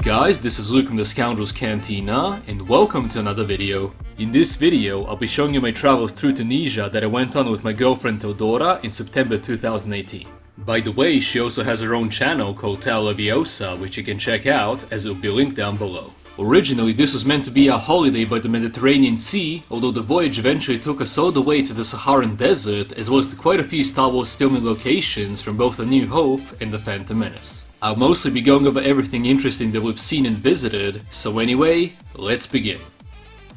guys, this is Luke from the Scoundrel's Cantina, and welcome to another video. In this video, I'll be showing you my travels through Tunisia that I went on with my girlfriend Teodora in September 2018. By the way, she also has her own channel called Leviosa, which you can check out, as it will be linked down below. Originally, this was meant to be a holiday by the Mediterranean Sea, although the voyage eventually took us all the way to the Saharan Desert, as well as to quite a few Star Wars filming locations from both A New Hope and The Phantom Menace. I'll mostly be going over everything interesting that we've seen and visited, so anyway, let's begin.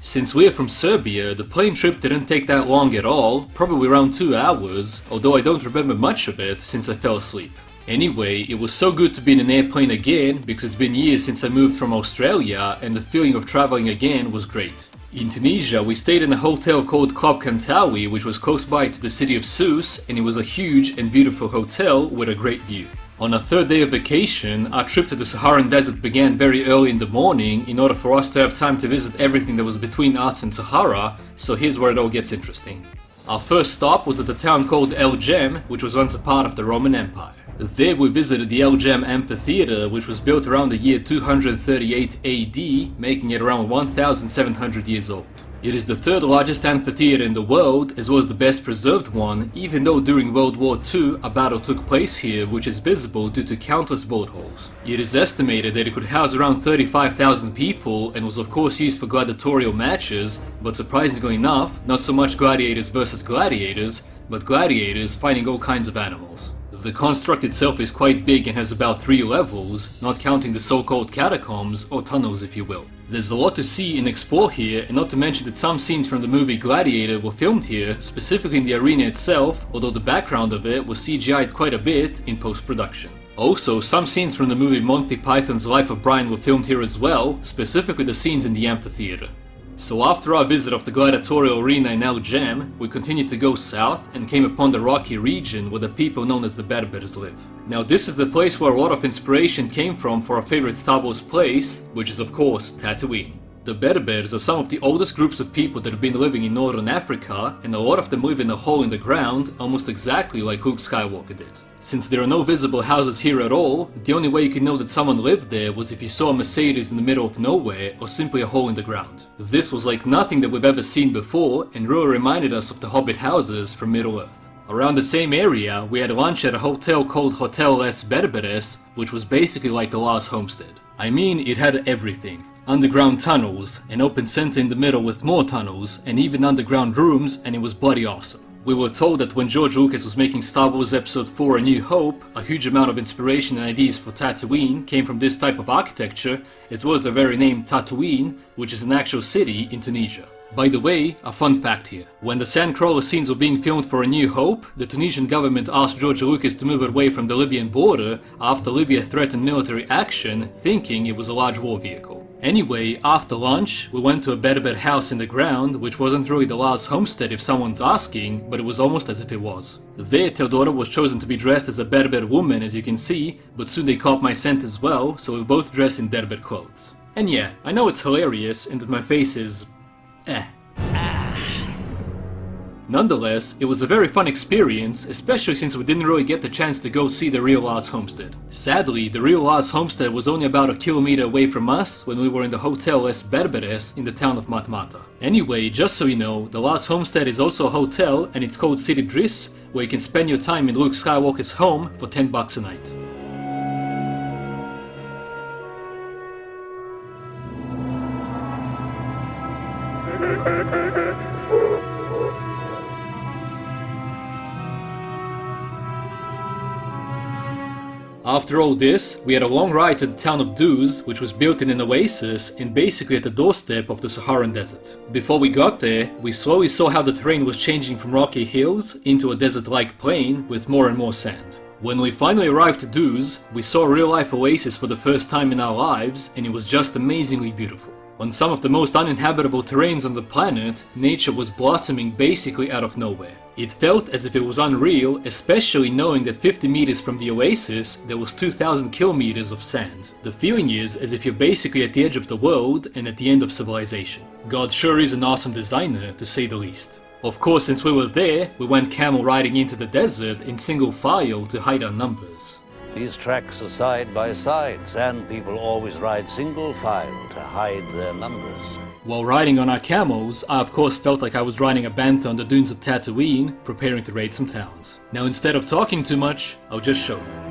Since we're from Serbia, the plane trip didn't take that long at all, probably around 2 hours, although I don't remember much of it since I fell asleep. Anyway, it was so good to be in an airplane again, because it's been years since I moved from Australia, and the feeling of traveling again was great. In Tunisia, we stayed in a hotel called Club Kantawi, which was close by to the city of Sousse, and it was a huge and beautiful hotel with a great view. On our third day of vacation, our trip to the Saharan Desert began very early in the morning in order for us to have time to visit everything that was between us and Sahara, so here's where it all gets interesting. Our first stop was at a town called El Jem, which was once a part of the Roman Empire. There we visited the El Jem amphitheater, which was built around the year 238 AD, making it around 1700 years old. It is the third largest amphitheater in the world, as well as the best preserved one, even though during World War II a battle took place here, which is visible due to countless bullet holes. It is estimated that it could house around 35,000 people and was of course used for gladiatorial matches, but surprisingly enough, not so much gladiators versus gladiators, but gladiators fighting all kinds of animals. The construct itself is quite big and has about 3 levels, not counting the so-called catacombs, or tunnels if you will. There's a lot to see and explore here, and not to mention that some scenes from the movie Gladiator were filmed here, specifically in the arena itself, although the background of it was CGI'd quite a bit in post-production. Also, some scenes from the movie Monty Python's Life of Brian were filmed here as well, specifically the scenes in the amphitheater. So after our visit of the gladiatorial arena in El Jem, we continued to go south and came upon the rocky region where the people known as the Berbers live. Now this is the place where a lot of inspiration came from for our favorite Star Wars place, which is of course Tatooine. The Berbers are some of the oldest groups of people that have been living in northern Africa, and a lot of them live in a hole in the ground, almost exactly like Luke Skywalker did. Since there are no visible houses here at all, the only way you could know that someone lived there was if you saw a Mercedes in the middle of nowhere or simply a hole in the ground. This was like nothing that we've ever seen before and really reminded us of the Hobbit houses from Middle-earth. Around the same area, we had lunch at a hotel called Hotel Les Berberes, which was basically like the last homestead. I mean, it had everything. Underground tunnels, an open center in the middle with more tunnels, and even underground rooms, and it was bloody awesome. We were told that when George Lucas was making Star Wars Episode 4 A New Hope, a huge amount of inspiration and ideas for Tatooine came from this type of architecture, as well as the very name Tatooine, which is an actual city in Tunisia. By the way, a fun fact here. When the sandcrawler scenes were being filmed for A New Hope, the Tunisian government asked George Lucas to move away from the Libyan border after Libya threatened military action, thinking it was a large war vehicle. Anyway, after lunch, we went to a Berber house in the ground, which wasn't really the last homestead if someone's asking, but it was almost as if it was. There, Teodora was chosen to be dressed as a Berber woman, as you can see, but soon they caught my scent as well, so we both dressed in Berber clothes. And yeah, I know it's hilarious and that my face is Nonetheless, it was a very fun experience, especially since we didn't really get the chance to go see the real Laz homestead. Sadly, the real Laz homestead was only about a kilometer away from us when we were in the Hotel Les Berberes in the town of Matmata. Anyway, just so you know, the Laz homestead is also a hotel and it's called Sidi Driss, where you can spend your time in Luke Skywalker's home for $10 a night. After all this, we had a long ride to the town of Dune, which was built in an oasis and basically at the doorstep of the Saharan Desert. Before we got there, we slowly saw how the terrain was changing from rocky hills into a desert-like plain with more and more sand. When we finally arrived to Dune, we saw a real-life oasis for the first time in our lives, and it was just amazingly beautiful. On some of the most uninhabitable terrains on the planet, nature was blossoming basically out of nowhere. It felt as if it was unreal, especially knowing that 50 meters from the oasis there was 2,000 kilometers of sand. The feeling is as if you're basically at the edge of the world and at the end of civilization. God sure is an awesome designer, to say the least. Of course, since we were there, we went camel riding into the desert in single file to hide our numbers. These tracks are side by side. Sand people always ride single file to hide their numbers. While riding on our camels, I of course felt like I was riding a bantha on the dunes of Tatooine, preparing to raid some towns. Now instead of talking too much, I'll just show you.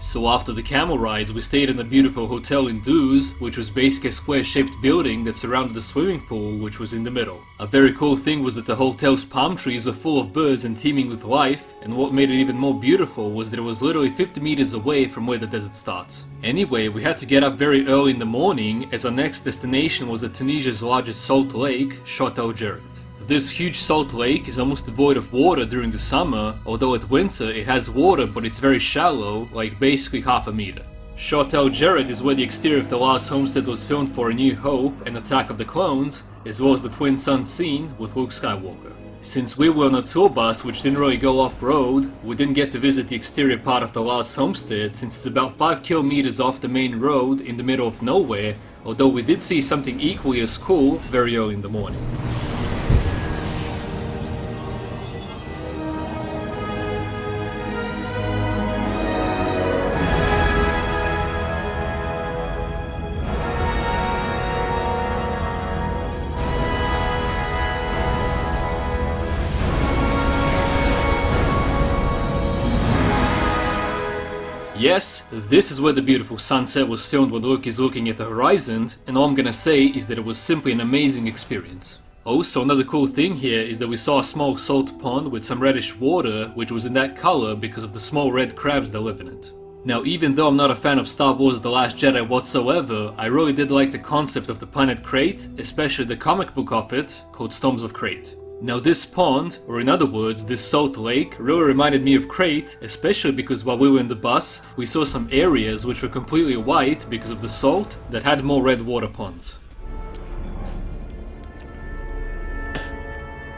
So after the camel rides, we stayed in a beautiful hotel in Duse, which was basically a square-shaped building that surrounded the swimming pool, which was in the middle. A very cool thing was that the hotel's palm trees were full of birds and teeming with life, and what made it even more beautiful was that it was literally 50 meters away from where the desert starts. Anyway, we had to get up very early in the morning, as our next destination was at Tunisia's largest salt lake, Chott el Djerid. This huge salt lake is almost devoid of water during the summer, although at winter it has water but it's very shallow, like basically half a meter. Chott el Djerid is where the exterior of the last homestead was filmed for A New Hope and Attack of the Clones, as well as the Twin Suns scene with Luke Skywalker. Since we were on a tour bus which didn't really go off-road, we didn't get to visit the exterior part of the last homestead since it's about 5 kilometers off the main road in the middle of nowhere, although we did see something equally as cool very early in the morning. Yes, this is where the beautiful sunset was filmed when Luke is looking at the horizon, and all I'm gonna say is that it was simply an amazing experience. Also, another cool thing here is that we saw a small salt pond with some reddish water, which was in that color because of the small red crabs that live in it. Now, even though I'm not a fan of Star Wars The Last Jedi whatsoever, I really did like the concept of the planet Crate, especially the comic book of it, called Storms of Crate. Now this pond, or in other words, this salt lake, really reminded me of Crate, especially because while we were in the bus, we saw some areas which were completely white because of the salt that had more red water ponds.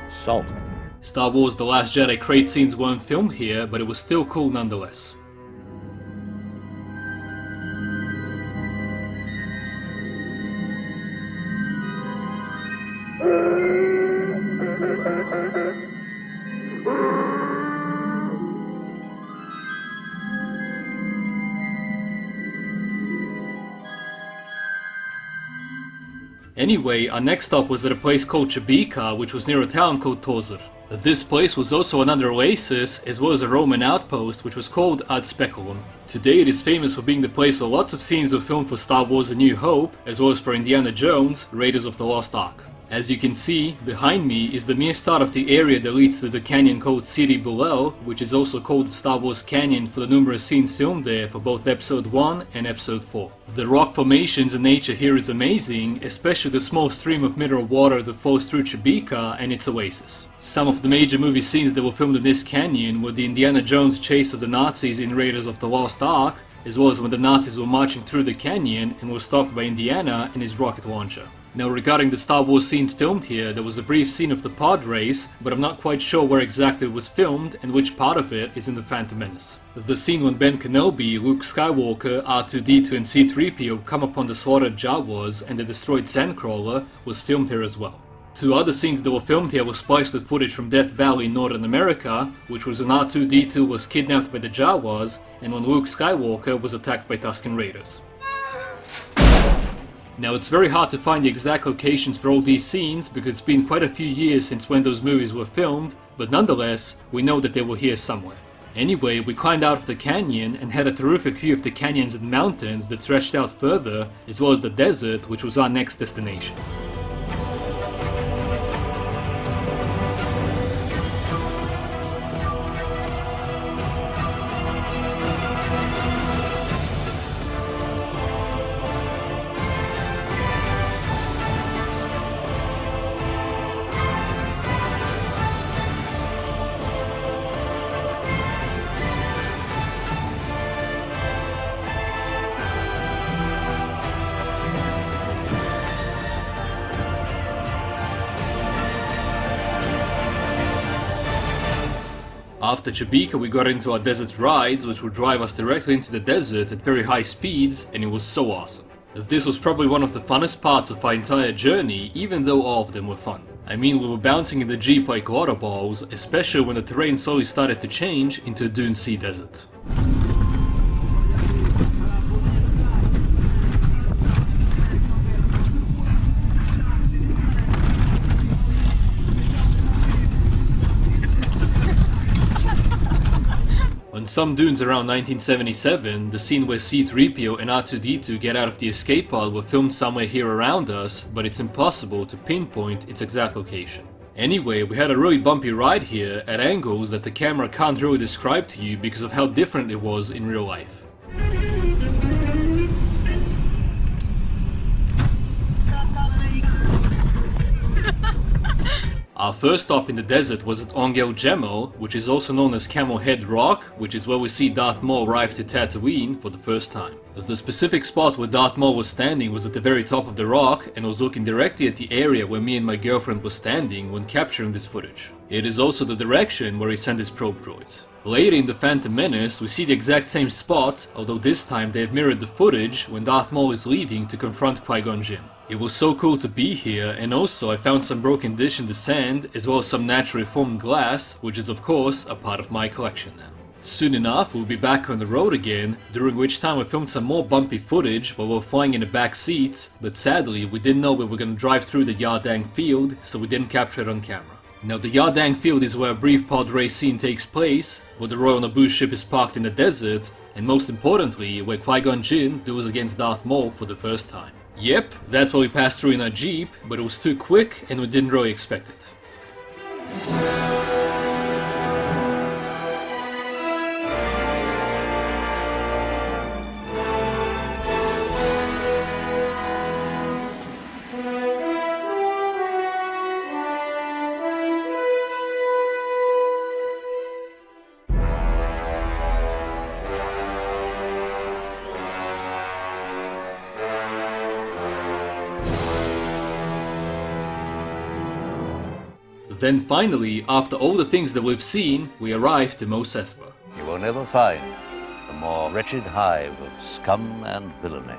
Salt. Star Wars The Last Jedi Crate scenes weren't filmed here, but it was still cool nonetheless. Anyway, our next stop was at a place called Chebika, which was near a town called Tozur. This place was also another oasis, as well as a Roman outpost, which was called Ad Speculum. Today it is famous for being the place where lots of scenes were filmed for Star Wars A New Hope, as well as for Indiana Jones, Raiders of the Lost Ark. As you can see, behind me is the mere start of the area that leads to the canyon called Sidi Bulel, which is also called the Star Wars Canyon for the numerous scenes filmed there for both Episode 1 and Episode 4. The rock formations and nature here is amazing, especially the small stream of mineral water that flows through Chebika and its oasis. Some of the major movie scenes that were filmed in this canyon were the Indiana Jones chase of the Nazis in Raiders of the Lost Ark, as well as when the Nazis were marching through the canyon and were stopped by Indiana and his rocket launcher. Now regarding the Star Wars scenes filmed here, there was a brief scene of the pod race, but I'm not quite sure where exactly it was filmed and which part of it is in the Phantom Menace. The scene when Ben Kenobi, Luke Skywalker, R2-D2 and C-3PO come upon the slaughtered Jawas and the destroyed Sandcrawler was filmed here as well. Two other scenes that were filmed here were spliced with footage from Death Valley in Northern America, which was when R2-D2 was kidnapped by the Jawas and when Luke Skywalker was attacked by Tusken Raiders. Now it's very hard to find the exact locations for all these scenes because it's been quite a few years since when those movies were filmed, but nonetheless, we know that they were here somewhere. Anyway, we climbed out of the canyon and had a terrific view of the canyons and mountains that stretched out further, as well as the desert, which was our next destination. After Chebika we got into our desert rides, which would drive us directly into the desert at very high speeds, and it was so awesome. This was probably one of the funnest parts of our entire journey, even though all of them were fun. I mean, we were bouncing in the jeep like water balls, especially when the terrain slowly started to change into a Dune Sea desert. On some dunes around 1977, the scene where C-3PO and R2-D2 get out of the escape pod were filmed somewhere here around us, but it's impossible to pinpoint its exact location. Anyway, we had a really bumpy ride here at angles that the camera can't really describe to you because of how different it was in real life. Our first stop in the desert was at Ongel Gemel, which is also known as Camel Head Rock, which is where we see Darth Maul arrive to Tatooine for the first time. The specific spot where Darth Maul was standing was at the very top of the rock and was looking directly at the area where me and my girlfriend were standing when capturing this footage. It is also the direction where he sent his probe droids. Later in The Phantom Menace, we see the exact same spot, although this time they have mirrored the footage when Darth Maul is leaving to confront Qui-Gon Jinn. It was so cool to be here, and also I found some broken dish in the sand, as well as some naturally formed glass, which is of course a part of my collection now. Soon enough we'll be back on the road again, during which time I filmed some more bumpy footage while we were flying in the back seats, but sadly we didn't know we were going to drive through the Yardang field, so we didn't capture it on camera. Now the Yardang field is where a brief pod race scene takes place, where the Royal Naboo ship is parked in the desert, and most importantly, where Qui-Gon Jinn duels against Darth Maul for the first time. Yep, that's what we passed through in our jeep, but it was too quick and we didn't really expect it. Then finally, after all the things that we've seen, we arrived to Mos Espa. You will never find a more wretched hive of scum and villainy.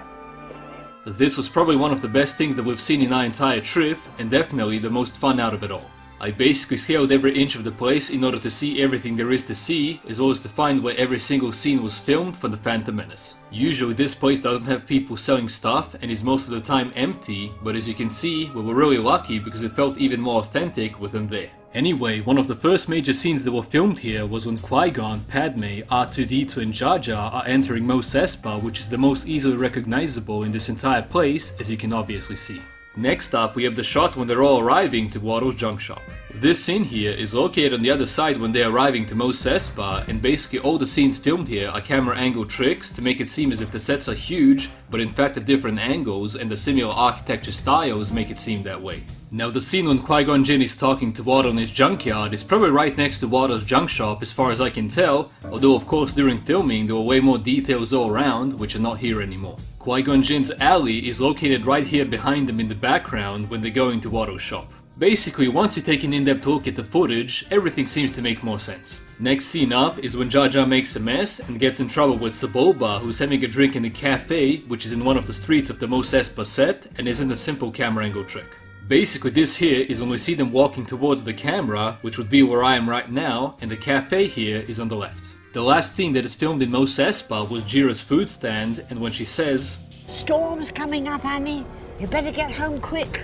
This was probably one of the best things that we've seen in our entire trip, and definitely the most fun out of it all. I basically scaled every inch of the place in order to see everything there is to see, as well as to find where every single scene was filmed for The Phantom Menace. Usually this place doesn't have people selling stuff and is most of the time empty, but as you can see, we were really lucky because it felt even more authentic with them there. Anyway, one of the first major scenes that were filmed here was when Qui-Gon, Padme, R2-D2 and Jar Jar are entering Mos Espa, which is the most easily recognizable in this entire place, as you can obviously see. Next up, we have the shot when they're all arriving to Watto's junk shop. This scene here is located on the other side when they're arriving to Mos Espa, and basically all the scenes filmed here are camera angle tricks to make it seem as if the sets are huge, but in fact at different angles, and the similar architecture styles make it seem that way. Now the scene when Qui-Gon Jinn is talking to Watto in his junkyard is probably right next to Watto's junk shop as far as I can tell, although of course during filming there were way more details all around, which are not here anymore. Qui-Gon Jinn's alley is located right here behind them in the background when they're going to Watto's shop. Basically, once you take an in-depth look at the footage, everything seems to make more sense. Next scene up is when Jar Jar makes a mess and gets in trouble with Sebulba, who's having a drink in a cafe, which is in one of the streets of the Mos Espa set, and isn't a simple camera angle trick. Basically, this here is when we see them walking towards the camera, which would be where I am right now, and the cafe here is on the left. The last scene that is filmed in Mos Espa was Jira's food stand, and when she says, "Storm's coming up, Annie. You better get home quick."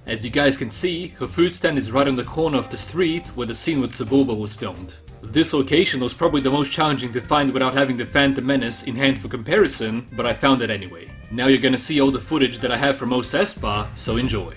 As you guys can see, her food stand is right on the corner of the street where the scene with Sebulba was filmed. This location was probably the most challenging to find without having the Phantom Menace in hand for comparison, but I found it anyway. Now you're gonna see all the footage that I have from Mos Espa, so enjoy.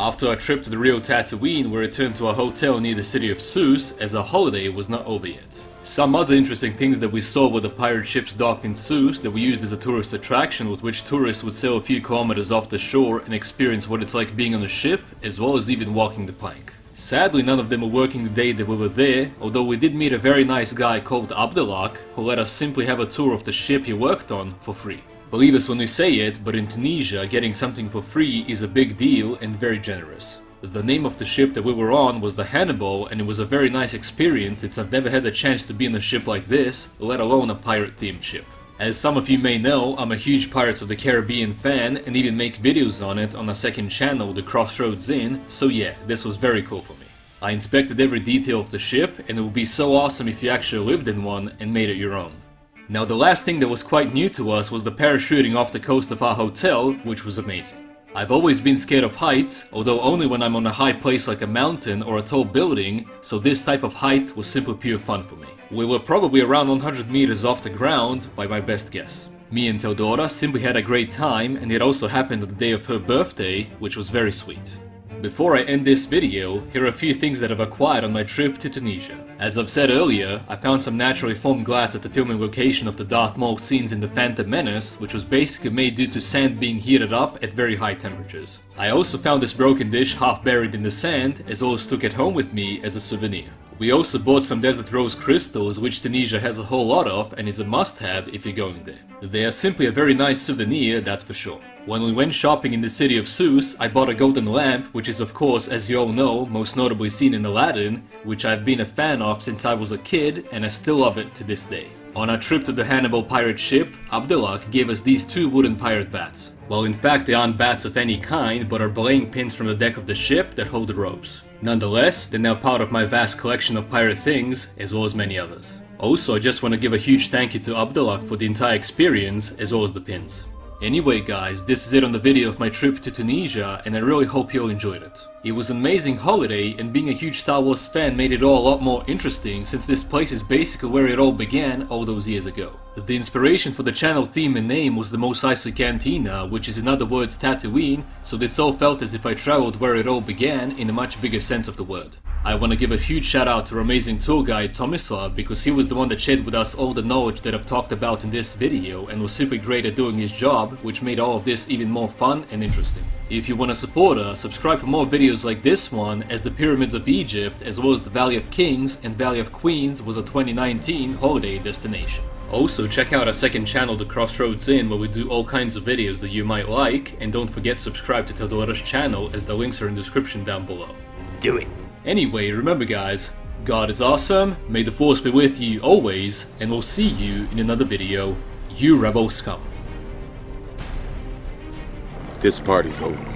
After our trip to the real Tatooine, we returned to a hotel near the city of Sousse, as our holiday was not over yet. Some other interesting things that we saw were the pirate ships docked in Sousse that we used as a tourist attraction, with which tourists would sail a few kilometers off the shore and experience what it's like being on a ship, as well as even walking the plank. Sadly, none of them were working the day that we were there, although we did meet a very nice guy called Abdelak, who let us simply have a tour of the ship he worked on for free. Believe us when we say it, but in Tunisia, getting something for free is a big deal and very generous. The name of the ship that we were on was the Hannibal, and it was a very nice experience since I've never had the chance to be on a ship like this, let alone a pirate-themed ship. As some of you may know, I'm a huge Pirates of the Caribbean fan and even make videos on it on a second channel, The Crossroads Inn, so yeah, this was very cool for me. I inspected every detail of the ship, and it would be so awesome if you actually lived in one and made it your own. Now the last thing that was quite new to us was the parachuting off the coast of our hotel, which was amazing. I've always been scared of heights, although only when I'm on a high place like a mountain or a tall building, so this type of height was simply pure fun for me. We were probably around 100 meters off the ground, by my best guess. Me and Teodora simply had a great time, and it also happened on the day of her birthday, which was very sweet. Before I end this video, here are a few things that I've acquired on my trip to Tunisia. As I've said earlier, I found some naturally formed glass at the filming location of the Darth Maul scenes in The Phantom Menace, which was basically made due to sand being heated up at very high temperatures. I also found this broken dish half buried in the sand, as well as took it home with me as a souvenir. We also bought some desert rose crystals, which Tunisia has a whole lot of and is a must-have if you're going there. They are simply a very nice souvenir, that's for sure. When we went shopping in the city of Sousse, I bought a golden lamp, which is of course, as you all know, most notably seen in Aladdin, which I've been a fan of since I was a kid and I still love it to this day. On our trip to the Hannibal pirate ship, Abdelak gave us these two wooden pirate bats. Well, in fact, they aren't bats of any kind, but are belaying pins from the deck of the ship that hold the ropes. Nonetheless, they're now part of my vast collection of pirate things, as well as many others. Also, I just want to give a huge thank you to Abdelak for the entire experience, as well as the pins. Anyway guys, this is it on the video of my trip to Tunisia, and I really hope you all enjoyed it. It was an amazing holiday, and being a huge Star Wars fan made it all a lot more interesting, since this place is basically where it all began all those years ago. The inspiration for the channel theme and name was the Mos Espa Cantina, which is in other words Tatooine, so this all felt as if I traveled where it all began in a much bigger sense of the word. I want to give a huge shout out to our amazing tour guide Tomislav, because he was the one that shared with us all the knowledge that I've talked about in this video and was super great at doing his job, which made all of this even more fun and interesting. If you want to support us, subscribe for more videos like this one, as the Pyramids of Egypt, as well as the Valley of Kings and Valley of Queens was a 2019 holiday destination. Also, check out our second channel, The Crossroads Inn, where we do all kinds of videos that you might like, and don't forget to subscribe to Teodora's channel, as the links are in the description down below. Do it. Anyway, remember guys, God is awesome, may the Force be with you always, and we'll see you in another video. You rebel scum. This party's over.